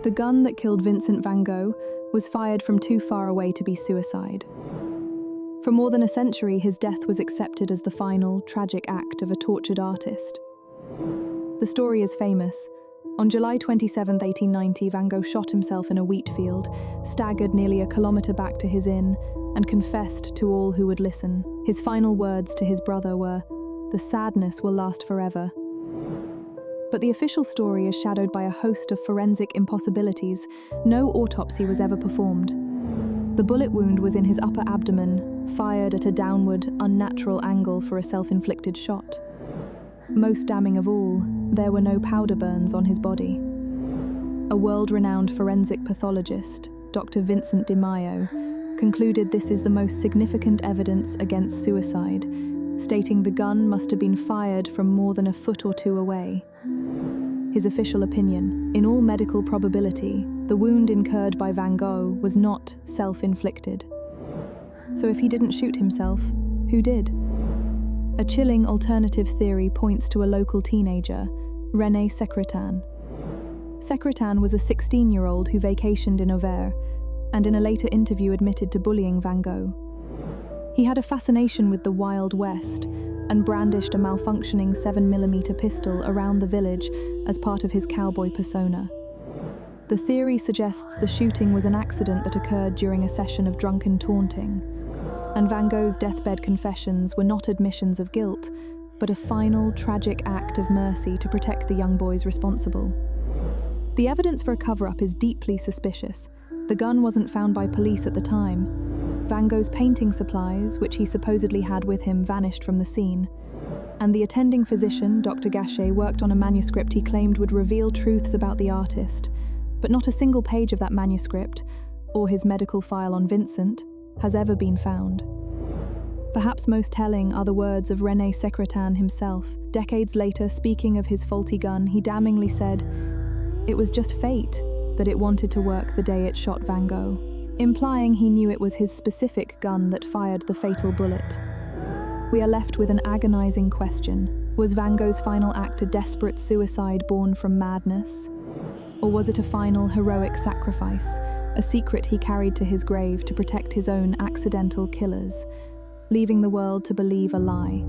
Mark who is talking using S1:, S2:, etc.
S1: The gun that killed Vincent van Gogh was fired from too far away to be suicide. For more than a century, his death was accepted as the final, tragic act of a tortured artist. The story is famous. On July 27, 1890, Van Gogh shot himself in a wheat field, staggered nearly a kilometre back to his inn, and confessed to all who would listen. His final words to his brother were, "The sadness will last forever." But the official story is shadowed by a host of forensic impossibilities. No autopsy was ever performed. The bullet wound was in his upper abdomen, fired at a downward, unnatural angle for a self-inflicted shot. Most damning of all, there were no powder burns on his body. A world-renowned forensic pathologist, Dr. Vincent de Mayo, concluded this is the most significant evidence against suicide, stating the gun must have been fired from more than a foot or two away. His official opinion: in all medical probability, the wound incurred by Van Gogh was not self-inflicted. So if he didn't shoot himself, who did? A chilling alternative theory points to a local teenager, René Secretan. Secretan was a 16-year-old who vacationed in Auvergne, and in a later interview admitted to bullying Van Gogh. He had a fascination with the Wild West and brandished a malfunctioning 7mm pistol around the village as part of his cowboy persona. The theory suggests the shooting was an accident that occurred during a session of drunken taunting, and Van Gogh's deathbed confessions were not admissions of guilt, but a final, tragic act of mercy to protect the young boys responsible. The evidence for a cover-up is deeply suspicious. The gun wasn't found by police at the time. Van Gogh's painting supplies, which he supposedly had with him, vanished from the scene. And the attending physician, Dr. Gogh, worked on a manuscript he claimed would reveal truths about the artist, but not a single page of that manuscript, or his medical file on Vincent, has ever been found. Perhaps most telling are the words of René Secretan himself. Decades later, speaking of his faulty gun, he damningly said, "It was just fate that it wanted to work the day it shot Van Gogh," implying he knew it was his specific gun that fired the fatal bullet. We are left with an agonizing question. Was Van Gogh's final act a desperate suicide born from madness? Or was it a final, heroic sacrifice, a secret he carried to his grave to protect his own accidental killers, leaving the world to believe a lie?